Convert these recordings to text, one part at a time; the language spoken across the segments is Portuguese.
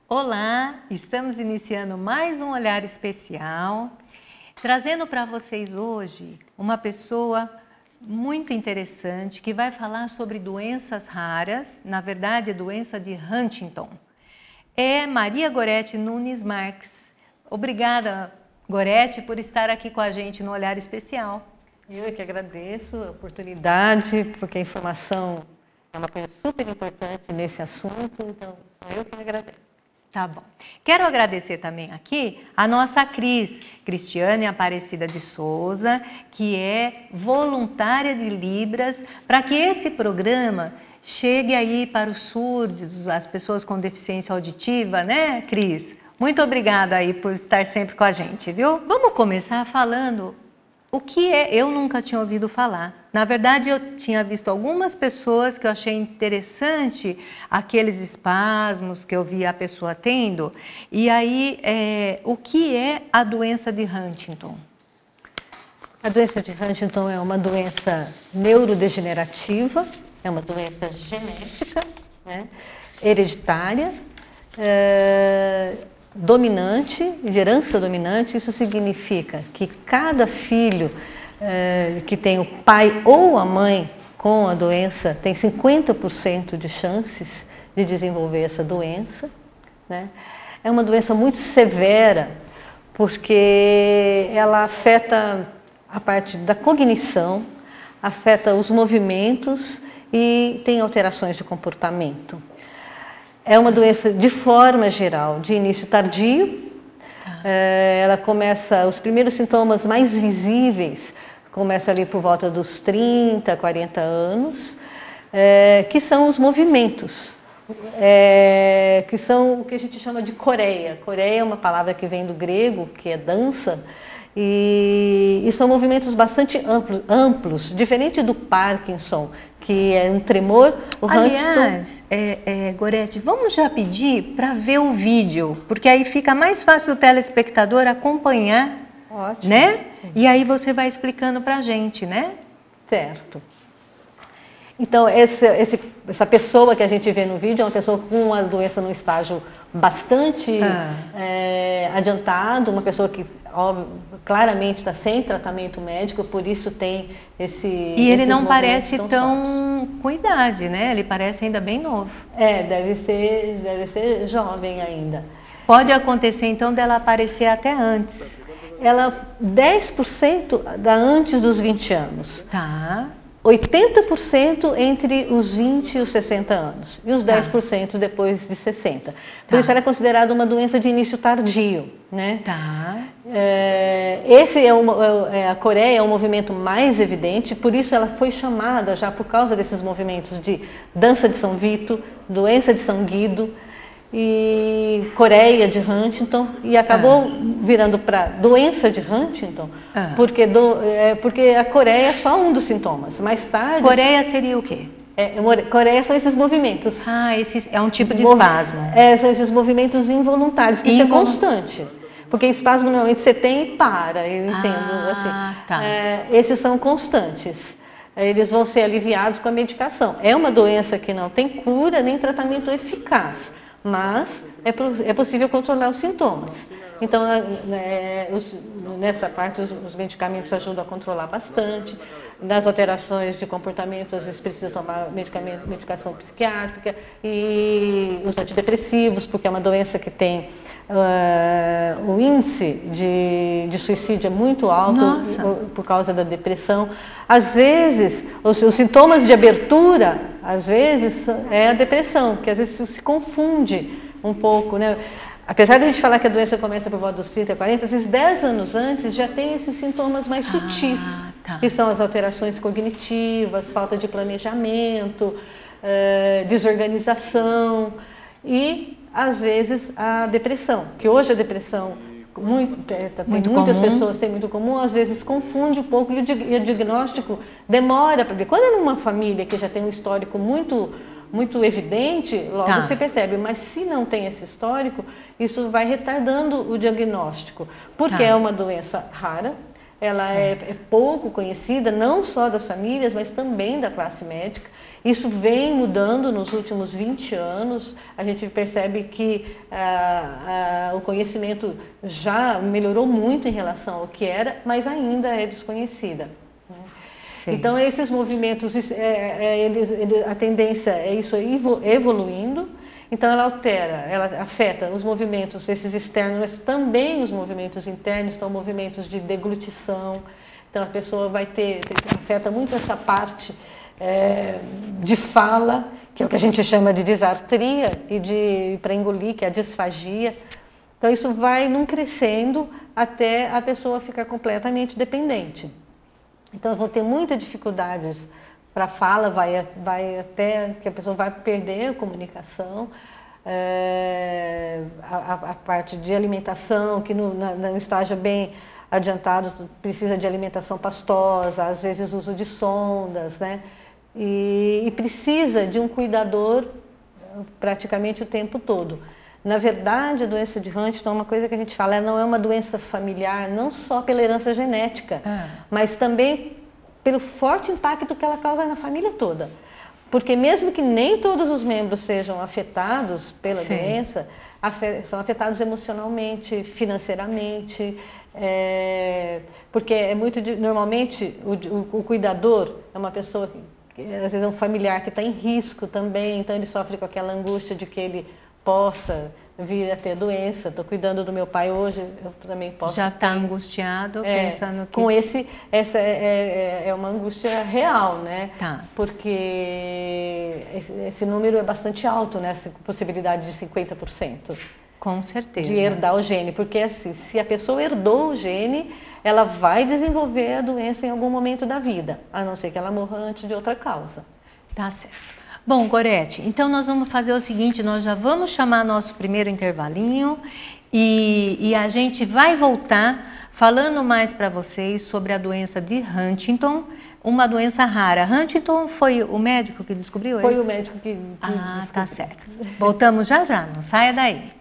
Olá, estamos iniciando mais um Olhar Especial, trazendo para vocês hoje uma pessoa muito interessante que vai falar sobre doenças raras, na verdade, a doença de Huntington. É Maria Gorete Nunes Marques. Obrigada, Gorete, por estar aqui com a gente no Olhar Especial. Eu é que agradeço a oportunidade, porque a informação é uma coisa super importante nesse assunto, então sou eu que agradeço. Tá bom. Quero agradecer também aqui a nossa Cristiane Aparecida de Souza, que é voluntária de Libras, para que esse programa chegue aí para os surdos, as pessoas com deficiência auditiva, né, Cris? Muito obrigada aí por estar sempre com a gente, viu? Vamos começar falando o que é, eu nunca tinha ouvido falar. Na verdade, eu tinha visto algumas pessoas que eu achei interessante, aqueles espasmos que eu via a pessoa tendo. E aí, o que é a doença de Huntington? A doença de Huntington é uma doença neurodegenerativa, é uma doença genética, né, hereditária, dominante, de herança dominante. Isso significa que cada filho que tem o pai ou a mãe com a doença tem 50% de chances de desenvolver essa doença, né? É uma doença muito severa porque ela afeta a parte da cognição, afeta os movimentos e tem alterações de comportamento. É uma doença de forma geral, de início tardio. Ela começa, os primeiros sintomas mais visíveis começa ali por volta dos 30, 40 anos, que são os movimentos, que são o que a gente chama de coreia. Coreia é uma palavra que vem do grego, que é dança, e são movimentos bastante amplos, diferente do Parkinson, que é um tremor. Aliás, Gorete, vamos já pedir para ver o vídeo, porque aí fica mais fácil o telespectador acompanhar. Ótimo. Né? E aí você vai explicando para a gente, né? Certo. Então, essa pessoa que a gente vê no vídeo é uma pessoa com uma doença num estágio bastante adiantado, uma pessoa que claramente está sem tratamento médico, por isso tem esse... E ele não parece tão com idade, né? Ele parece ainda bem novo. Deve ser jovem ainda. Pode acontecer então dela aparecer até antes. Ela 10% antes dos 20 anos. Tá. 80% entre os 20 e os 60 anos. E os 10% depois de 60. Por isso ela é considerada uma doença de início tardio, né? Tá. A Coreia é o movimento mais evidente, por isso ela foi chamada já por causa desses movimentos de dança de São Vito, doença de São Guido, e Coreia de Huntington, e acabou virando para doença de Huntington, porque a Coreia é só um dos sintomas. Mais tarde... Coreia seria o quê? Coreia são esses movimentos. Esse é um tipo de espasmo. São esses movimentos involuntários, que isso é constante. Porque espasmo normalmente você tem e para, eu entendo assim. Tá. Esses são constantes. Eles vão ser aliviados com a medicação. É uma doença que não tem cura nem tratamento eficaz, mas é possível controlar os sintomas. Então, nessa parte, os medicamentos ajudam a controlar bastante. Nas alterações de comportamento, às vezes precisa tomar medicação psiquiátrica e os antidepressivos, porque é uma doença que tem o índice de suicídio é muito alto. Nossa. Por causa da depressão. Às vezes, os sintomas de abertura, às vezes, é a depressão, que às vezes se confunde um pouco, né? Apesar de a gente falar que a doença começa por volta dos 30, 40, às vezes 10 anos antes já tem esses sintomas mais sutis, que são as alterações cognitivas, falta de planejamento, desorganização e, às vezes, a depressão, que hoje a depressão muitas pessoas têm muito comum, às vezes confunde um pouco e o diagnóstico demora para ver. Quando é numa família que já tem um histórico muito evidente, logo se percebe, mas se não tem esse histórico, isso vai retardando o diagnóstico, porque é uma doença rara, ela é pouco conhecida, não só das famílias, mas também da classe médica. Isso vem mudando nos últimos 20 anos, a gente percebe que o conhecimento já melhorou muito em relação ao que era, mas ainda é desconhecida. Então, esses movimentos, a tendência é isso evoluindo, então ela altera, ela afeta os movimentos, esses externos, mas também os movimentos internos, são movimentos de deglutição, então a pessoa afeta muito essa parte de fala, que é o que a gente chama de disartria, e para engolir, que é a disfagia. Então isso vai crescendo até a pessoa ficar completamente dependente. Então eu vou ter muitas dificuldades para a fala, vai até que a pessoa vai perder a comunicação, a parte de alimentação, que no estágio bem adiantado precisa de alimentação pastosa, às vezes uso de sondas, né? E precisa de um cuidador praticamente o tempo todo. Na verdade, a doença de Huntington é uma coisa que a gente fala, ela não é uma doença familiar, não só pela herança genética, mas também pelo forte impacto que ela causa na família toda. Porque mesmo que nem todos os membros sejam afetados pela doença, são afetados emocionalmente, financeiramente, porque normalmente o cuidador é uma pessoa que às vezes é um familiar que está em risco também, então ele sofre com aquela angústia de que ele possa vir a ter doença. Estou cuidando do meu pai hoje, eu também posso. Já está angustiado, pensando que... Com essa é uma angústia real, né? Porque esse número é bastante alto, né? Essa possibilidade de 50%. Com certeza. De herdar o gene, porque assim, se a pessoa herdou o gene, ela vai desenvolver a doença em algum momento da vida, a não ser que ela morra antes de outra causa. Tá certo. Bom, Gorete, então nós vamos fazer o seguinte, nós já vamos chamar nosso primeiro intervalinho e a gente vai voltar falando mais para vocês sobre a doença de Huntington, uma doença rara. Huntington foi o médico que descobriu isso? Foi o médico que descobriu. Tá certo. Voltamos já, não saia daí.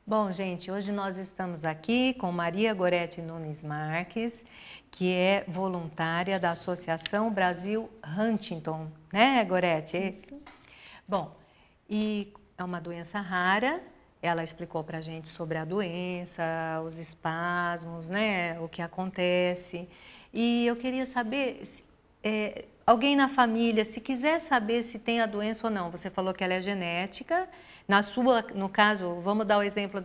Bom, gente, hoje nós estamos aqui com Maria Gorete Nunes Marques, que é voluntária da Associação Brasil Huntington, né, Gorete? Bom, e é uma doença rara, ela explicou para a gente sobre a doença, os espasmos, né, o que acontece. E eu queria saber, alguém na família, se quiser saber se tem a doença ou não, você falou que ela é genética. No caso, vamos dar o exemplo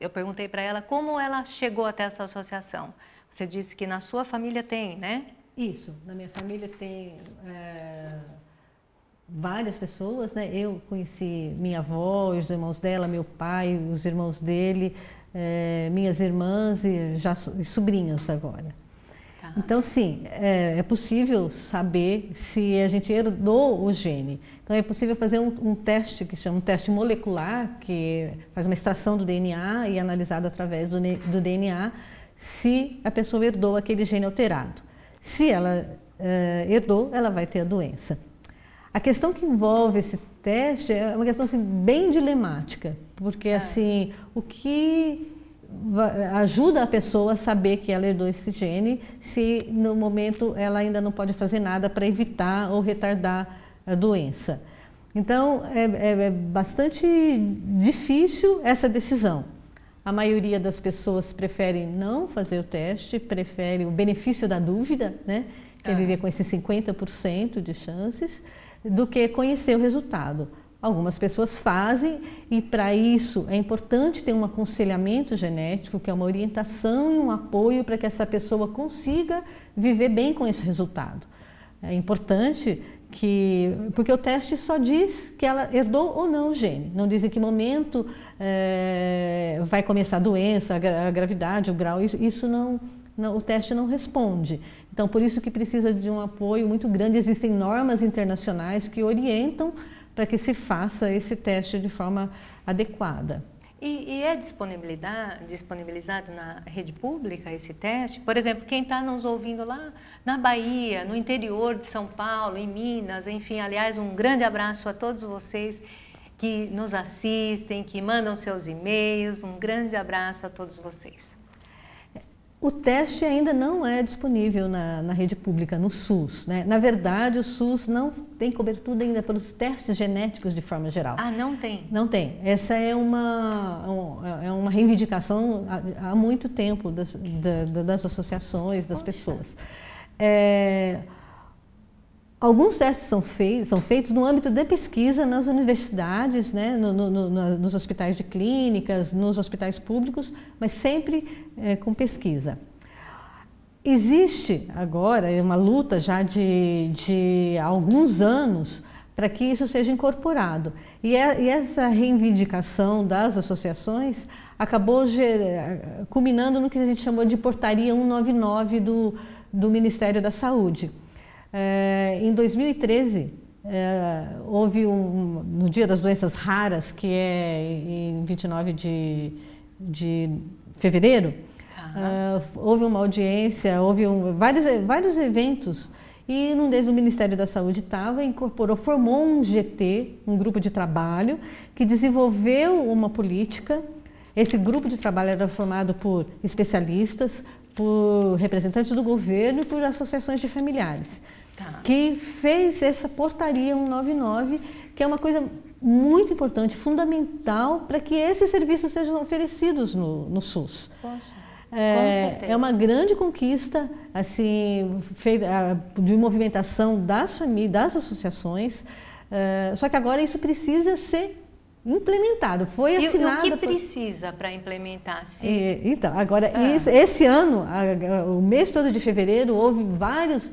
eu perguntei para ela como ela chegou até essa associação. Você disse que na sua família tem, né? Isso, na minha família tem várias pessoas, né? Eu conheci minha avó, os irmãos dela, meu pai, os irmãos dele, minhas irmãs e já sobrinhos agora. Então, sim, é possível saber se a gente herdou o gene. Então, é possível fazer um teste que chama um teste molecular, que faz uma extração do DNA e é analisado através do DNA se a pessoa herdou aquele gene alterado. Se ela herdou, ela vai ter a doença. A questão que envolve esse teste é uma questão assim, bem dilemática, porque assim, o que ajuda a pessoa a saber que ela herdou esse gene, se no momento ela ainda não pode fazer nada para evitar ou retardar a doença. Então, é bastante difícil essa decisão. A maioria das pessoas prefere não fazer o teste, prefere o benefício da dúvida, né? Que é viver com esses 50% de chances, do que conhecer o resultado. Algumas pessoas fazem e para isso é importante ter um aconselhamento genético, que é uma orientação e um apoio para que essa pessoa consiga viver bem com esse resultado. É importante porque o teste só diz que ela herdou ou não o gene, não diz em que momento vai começar a doença, a gravidade, o grau, isso não, o teste não responde. Então, por isso que precisa de um apoio muito grande, existem normas internacionais que orientam para que se faça esse teste de forma adequada. E é disponibilizado na rede pública esse teste? Por exemplo, quem está nos ouvindo lá na Bahia, no interior de São Paulo, em Minas, enfim, aliás, um grande abraço a todos vocês que nos assistem, que mandam seus e-mails, um grande abraço a todos vocês. O teste ainda não é disponível na rede pública, no SUS, né? Na verdade, o SUS não tem cobertura ainda pelos testes genéticos de forma geral. Ah, não tem? Não tem. Essa é uma reivindicação há muito tempo das associações, das pessoas. Alguns testes são feitos no âmbito de pesquisa nas universidades, né, nos hospitais de clínicas, nos hospitais públicos, mas sempre com pesquisa. Existe agora uma luta já de alguns anos para que isso seja incorporado. E essa reivindicação das associações acabou culminando no que a gente chamou de Portaria 199 do Ministério da Saúde. Em 2013, houve no Dia das Doenças Raras, que é em 29 de fevereiro, houve uma audiência, houve vários eventos, e num deles o Ministério da Saúde formou um GT, um grupo de trabalho, que desenvolveu uma política. Esse grupo de trabalho era formado por especialistas, por representantes do governo e por associações de familiares, que fez essa portaria 199, que é uma coisa muito importante, fundamental para que esses serviços sejam oferecidos no SUS. Poxa. É uma grande conquista assim, de movimentação das famílias, das associações, só que agora isso precisa ser implementado, foi assinado. E o que precisa para implementar? Então, agora, esse ano, o mês todo de fevereiro, houve vários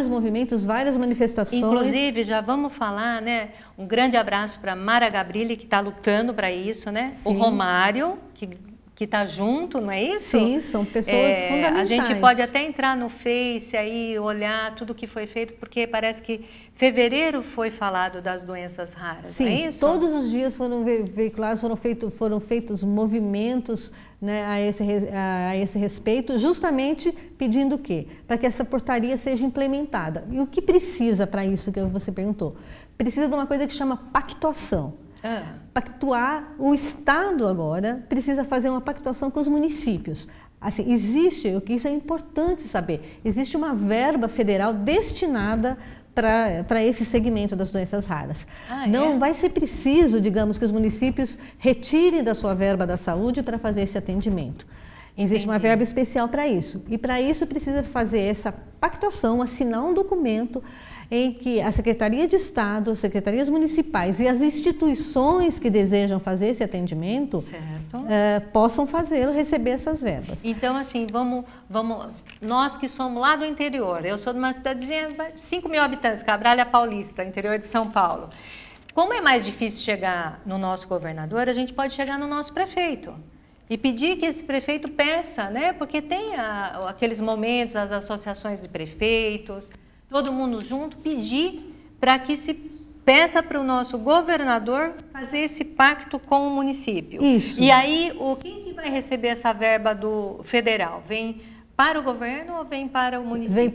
movimentos, várias manifestações. Inclusive, já vamos falar, né? Um grande abraço para Mara Gabrilli, que está lutando para isso, né? Sim. O Romário, que está junto, não é isso? Sim, são pessoas fundamentais. A gente pode até entrar no Face aí, olhar tudo que foi feito, porque parece que fevereiro foi falado das doenças raras, sim, não é isso? Todos os dias foram veiculados, foram feitos movimentos, né, a esse respeito, justamente pedindo o quê? Para que essa portaria seja implementada. E o que precisa para isso que você perguntou? Precisa de uma coisa que chama pactuação. Pactuar, o Estado agora precisa fazer uma pactuação com os municípios. Assim, isso é importante saber, existe uma verba federal destinada para esse segmento das doenças raras. Não vai ser preciso, digamos, que os municípios retirem da sua verba da saúde para fazer esse atendimento. Existe uma verba especial para isso. E para isso precisa fazer essa pactuação, assinar um documento em que a Secretaria de Estado, as secretarias municipais e as instituições que desejam fazer esse atendimento possam fazê-lo, receber essas verbas. Então, assim, nós que somos lá do interior, eu sou de uma cidadezinha de 5 mil habitantes, Cabralha Paulista, interior de São Paulo. Como é mais difícil chegar no nosso governador, a gente pode chegar no nosso prefeito. E pedir que esse prefeito peça, né? Porque tem aqueles momentos, as associações de prefeitos, todo mundo junto, pedir para que se peça para o nosso governador fazer esse pacto com o município. Isso. E aí, quem que vai receber essa verba do federal? Vem para o governo ou vem para o município?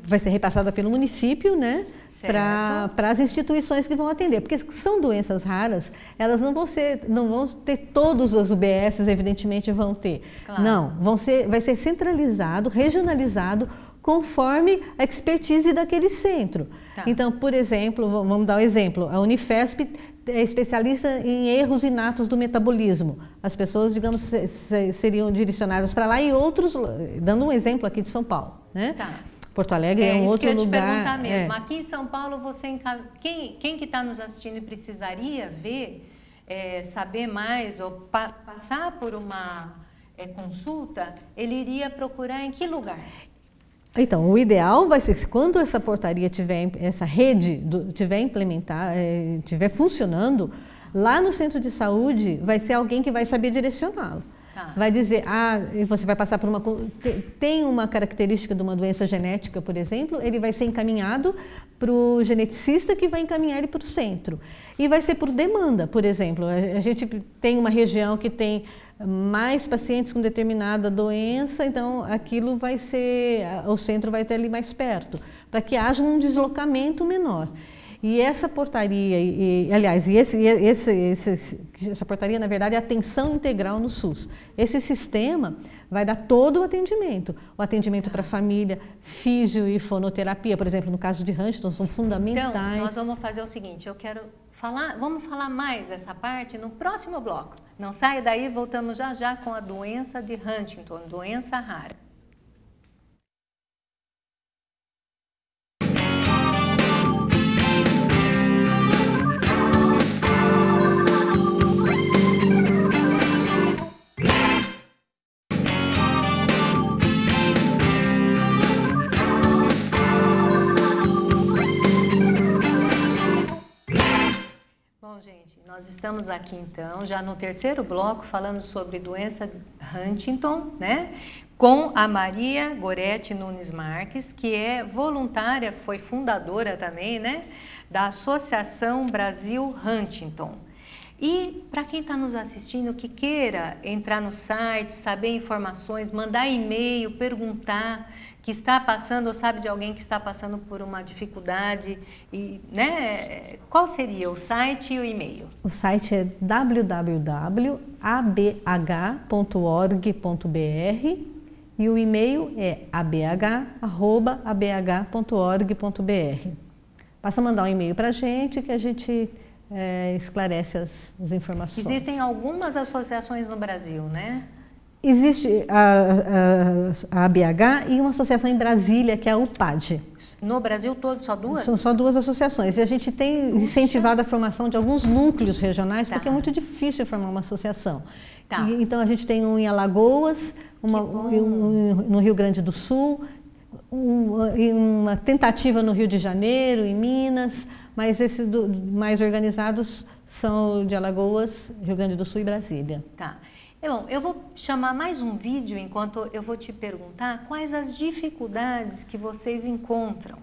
Vai ser repassada pelo município, né? Para as instituições que vão atender, porque são doenças raras, elas não vão ter todos os UBSs, evidentemente vão ter. Claro. Não, vai ser centralizado, regionalizado, conforme a expertise daquele centro. Então, por exemplo, vamos dar um exemplo, a Unifesp é especialista em erros inatos do metabolismo. As pessoas, digamos, seriam direcionadas para lá e outros, dando um exemplo aqui de São Paulo, né? Porto Alegre é um outro lugar. Isso que eu ia te perguntar mesmo. Aqui em São Paulo, quem que está nos assistindo e precisaria ver, saber mais ou passar por uma consulta, ele iria procurar em que lugar? Então, o ideal vai ser que quando essa portaria tiver, essa rede tiver implementada, tiver funcionando, lá no centro de saúde vai ser alguém que vai saber direcioná-lo. Tá. Vai dizer, você vai passar por tem uma característica de uma doença genética, por exemplo, ele vai ser encaminhado para o geneticista que vai encaminhar ele para o centro. E vai ser por demanda, por exemplo, a gente tem uma região que tem mais pacientes com determinada doença, então aquilo vai ser, o centro vai ter ali mais perto, para que haja um deslocamento menor. E essa portaria, aliás, essa portaria, na verdade, é atenção integral no SUS. Esse sistema vai dar todo o atendimento para a família, físio e fonoterapia, por exemplo, no caso de Huntington, são fundamentais. Então, nós vamos fazer o seguinte, vamos falar mais dessa parte no próximo bloco. Não saia daí, voltamos já já com a doença de Huntington, doença rara. Gente, nós estamos aqui então, já no terceiro bloco, falando sobre doença Huntington, né? Com a Maria Gorete Nunes Marques, que é voluntária, foi fundadora também, né? Da Associação Brasil Huntington. E para quem está nos assistindo, que queira entrar no site, saber informações, mandar e-mail, perguntar, que está passando ou sabe de alguém que está passando por uma dificuldade, né? Qual seria o site e o e-mail? O site é www.abh.org.br e o e-mail é abh@abh.org.br. Basta mandar um e-mail para a gente que a gente esclarece as informações. Existem algumas associações no Brasil, né? Existe a ABH e uma associação em Brasília, que é a UPAD. No Brasil todo, só duas? São só duas associações. E a gente tem incentivado a formação de alguns núcleos regionais, porque é muito difícil formar uma associação. Tá. Então, a gente tem um em Alagoas, no Rio Grande do Sul, uma tentativa no Rio de Janeiro, em Minas, mas esses mais organizados são de Alagoas, Rio Grande do Sul e Brasília. Tá. Bom, eu vou chamar mais um vídeo enquanto eu vou te perguntar quais as dificuldades que vocês encontram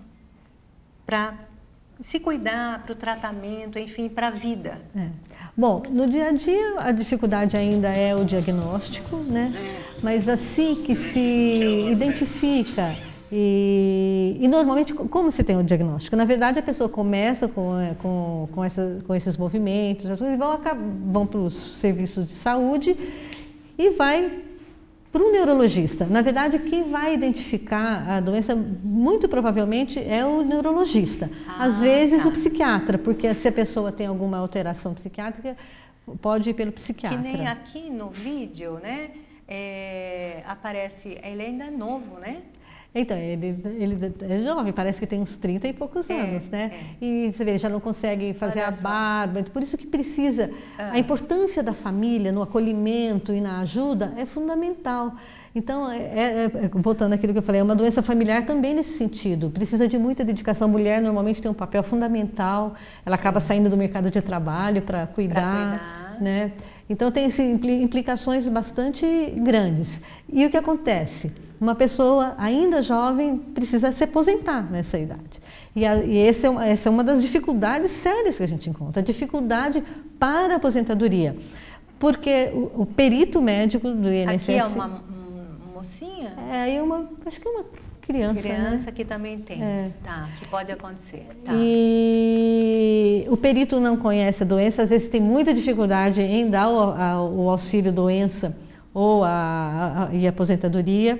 para se cuidar, para o tratamento, enfim, para a vida. Bom, no dia a dia a dificuldade ainda é o diagnóstico, né? Mas assim que se identifica e normalmente como se tem o diagnóstico? Na verdade a pessoa começa com esses movimentos, as coisas vão para os serviços de saúde e vai para o neurologista. Na verdade, quem vai identificar a doença, muito provavelmente, é o neurologista. Às vezes o psiquiatra, porque se a pessoa tem alguma alteração psiquiátrica, pode ir pelo psiquiatra. Que nem aqui no vídeo, né? Aparece, ele ainda é novo, né? Então, ele é jovem, parece que tem uns 30 e poucos anos, né? E você vê, ele já não consegue fazer a barba, por isso que precisa, a importância da família no acolhimento e na ajuda é fundamental. Então, voltando àquilo que eu falei, é uma doença familiar também nesse sentido, precisa de muita dedicação. A mulher normalmente tem um papel fundamental, ela acaba saindo do mercado de trabalho para cuidar, né? Então, tem implicações bastante grandes. E o que acontece? Uma pessoa ainda jovem precisa se aposentar nessa idade. E essa é uma das dificuldades sérias que a gente encontra, a dificuldade para a aposentadoria. Porque o perito médico do INSS... Aqui é uma mocinha? Acho que é uma criança. Criança, né? Que também tem, tá, que pode acontecer. Tá. E o perito não conhece a doença, às vezes tem muita dificuldade em dar o auxílio doença ou a aposentadoria.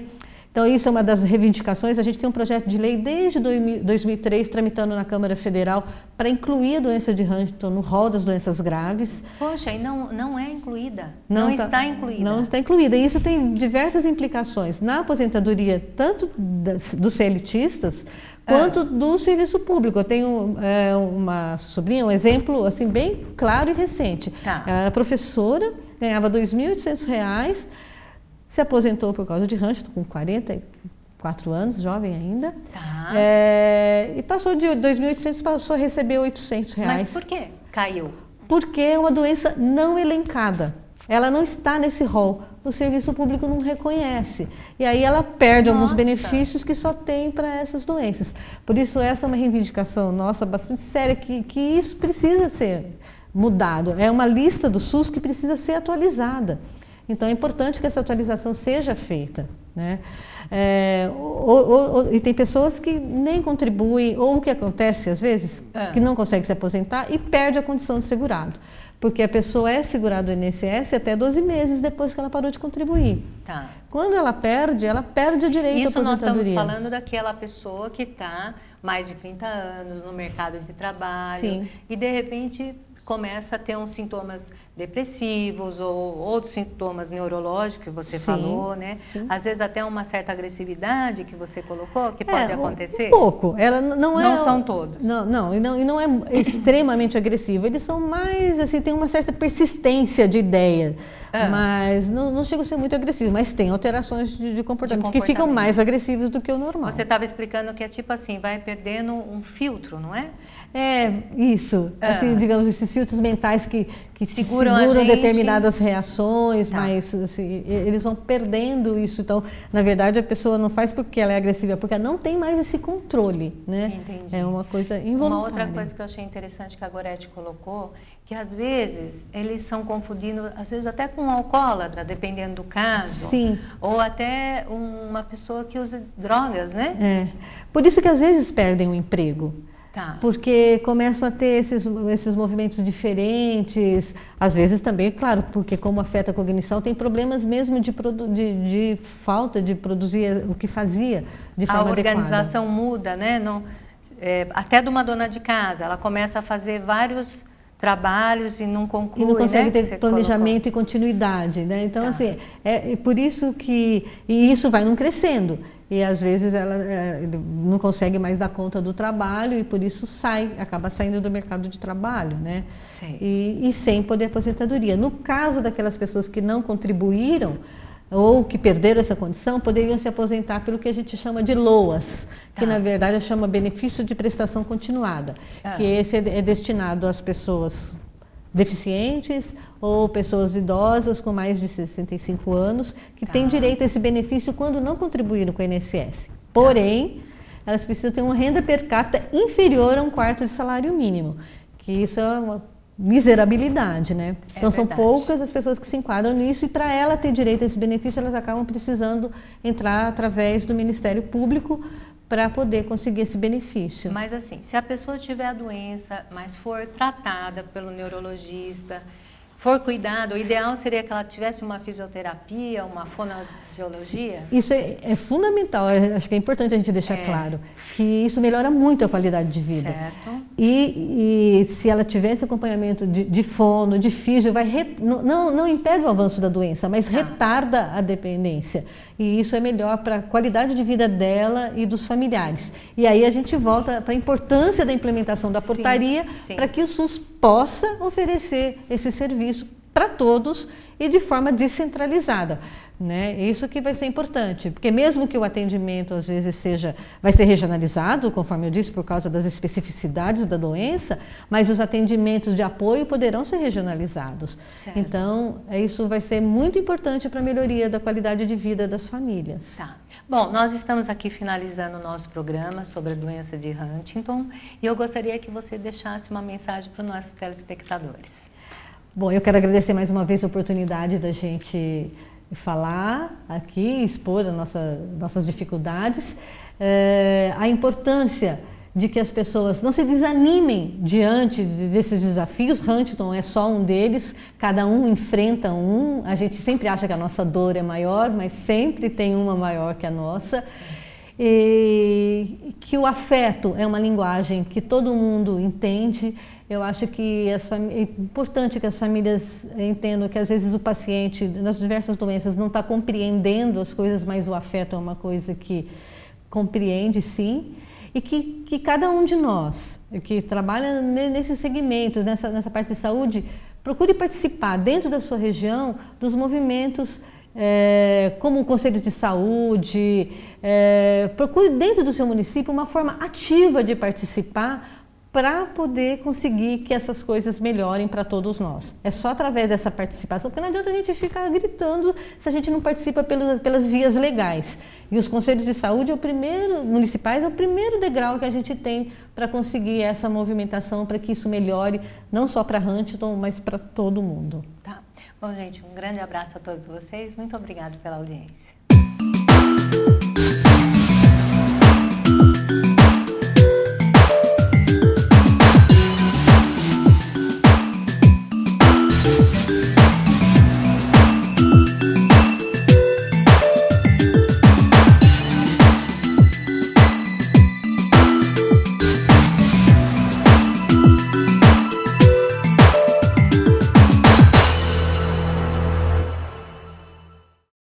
Então, isso é uma das reivindicações. A gente tem um projeto de lei desde 2003 tramitando na Câmara Federal para incluir a doença de Huntington no rol das doenças graves. Poxa, e não é incluída? Não está incluída? Não está incluída. E isso tem diversas implicações na aposentadoria, tanto dos CLTistas quanto do serviço público. Eu tenho uma sobrinha, um exemplo assim, bem claro e recente. Tá. A professora ganhava R$ 2.800, se aposentou por causa de Huntington com 40 e 4 anos, jovem ainda. Tá. E passou de 2.800, passou a receber R$800. Mas por que caiu? Porque é uma doença não elencada. Ela não está nesse rol. O serviço público não reconhece. E aí ela perde alguns benefícios que só tem para essas doenças. Por isso essa é uma reivindicação nossa bastante séria, que isso precisa ser mudado. É uma lista do SUS que precisa ser atualizada. Então é importante que essa atualização seja feita, né? E tem pessoas que nem contribuem, ou o que acontece às vezes, que não consegue se aposentar e perde a condição de segurado. Porque a pessoa é segurada do INSS até 12 meses depois que ela parou de contribuir. Tá. Quando ela perde o direito à aposentadoria. Isso nós estamos falando daquela pessoa que está mais de 30 anos no mercado de trabalho. Sim. E de repente começa a ter uns sintomas depressivos ou outros sintomas neurológicos que você falou, né? Sim. Às vezes até uma certa agressividade que você colocou, que pode acontecer. Um pouco. Ela não são todos. E não é extremamente agressivo. Eles são mais, assim, tem uma certa persistência de ideia. Mas não chega a ser muito agressivo, mas tem alterações de comportamento que ficam mais agressivos do que o normal. Você estava explicando que é tipo assim, vai perdendo um filtro, não é? Isso. Assim, digamos, esses filtros mentais que seguram determinadas reações, mas assim, eles vão perdendo isso. Então, na verdade, a pessoa não faz porque ela é agressiva, porque ela não tem mais esse controle, né? Entendi. É uma coisa involuntária. Uma outra coisa que eu achei interessante que a Gorete colocou, que às vezes eles são confundindo, às vezes até com um alcoólatra, dependendo do caso. Sim. Ou até uma pessoa que usa drogas, né? Por isso que às vezes perdem o emprego. Tá. Porque começam a ter esses movimentos diferentes, às vezes também, claro, porque como afeta a cognição, tem problemas mesmo de falta de produzir o que fazia de forma adequada. A organização muda, né? Não, até de uma dona de casa, ela começa a fazer vários trabalhos e não conclui, e não consegue né, ter planejamento e continuidade, né? Então, assim, é por isso que... E isso vai não crescendo. E às vezes ela não consegue mais dar conta do trabalho e por isso acaba saindo do mercado de trabalho, né? E sem poder aposentadoria. No caso daquelas pessoas que não contribuíram ou que perderam essa condição, poderiam se aposentar pelo que a gente chama de LOAS, que na verdade chama benefício de prestação continuada, que esse é destinado às pessoas deficientes ou pessoas idosas com mais de 65 anos que têm direito a esse benefício quando não contribuíram com o INSS. Porém, elas precisam ter uma renda per capita inferior a 1/4 de salário mínimo, que isso é uma miserabilidade, né? Então são poucas as pessoas que se enquadram nisso e para ela ter direito a esse benefício elas acabam precisando entrar através do Ministério Público para poder conseguir esse benefício. Mas assim, se a pessoa tiver a doença, mas for tratada pelo neurologista, for cuidado, o ideal seria que ela tivesse uma fisioterapia, uma fonoaudiologia? Isso é fundamental, acho que é importante a gente deixar claro, que isso melhora muito a qualidade de vida. Certo. E se ela tiver esse acompanhamento de fono, de físio, não impede o avanço da doença, mas retarda a dependência. E isso é melhor para a qualidade de vida dela e dos familiares. E aí a gente volta para a importância da implementação da portaria para que o SUS possa oferecer esse serviço para todos e de forma descentralizada, né? Isso que vai ser importante, porque mesmo que o atendimento às vezes vai ser regionalizado, conforme eu disse, por causa das especificidades da doença, mas os atendimentos de apoio poderão ser regionalizados. Certo. Então, isso vai ser muito importante para a melhoria da qualidade de vida das famílias. Tá. Bom, nós estamos aqui finalizando o nosso programa sobre a doença de Huntington e eu gostaria que você deixasse uma mensagem para os nossos telespectadores. Bom, eu quero agradecer mais uma vez a oportunidade da gente falar aqui, expor nossas dificuldades, a importância de que as pessoas não se desanimem diante desses desafios. Huntington é só um deles, cada um enfrenta um, a gente sempre acha que a nossa dor é maior, mas sempre tem uma maior que a nossa. E que o afeto é uma linguagem que todo mundo entende. Eu acho que é importante que as famílias entendam que às vezes o paciente, nas diversas doenças, não está compreendendo as coisas, mas o afeto é uma coisa que compreende sim. E que cada um de nós que trabalha nesses segmentos, nessa parte de saúde, procure participar dentro da sua região dos movimentos como o Conselho de Saúde, procure dentro do seu município uma forma ativa de participar para poder conseguir que essas coisas melhorem para todos nós. É só através dessa participação, porque não adianta a gente ficar gritando se a gente não participa pelas vias legais. E os conselhos de saúde municipais é o primeiro degrau que a gente tem para conseguir essa movimentação, para que isso melhore, não só para Huntington, mas para todo mundo. Tá. Bom, gente, um grande abraço a todos vocês. Muito obrigada pela audiência.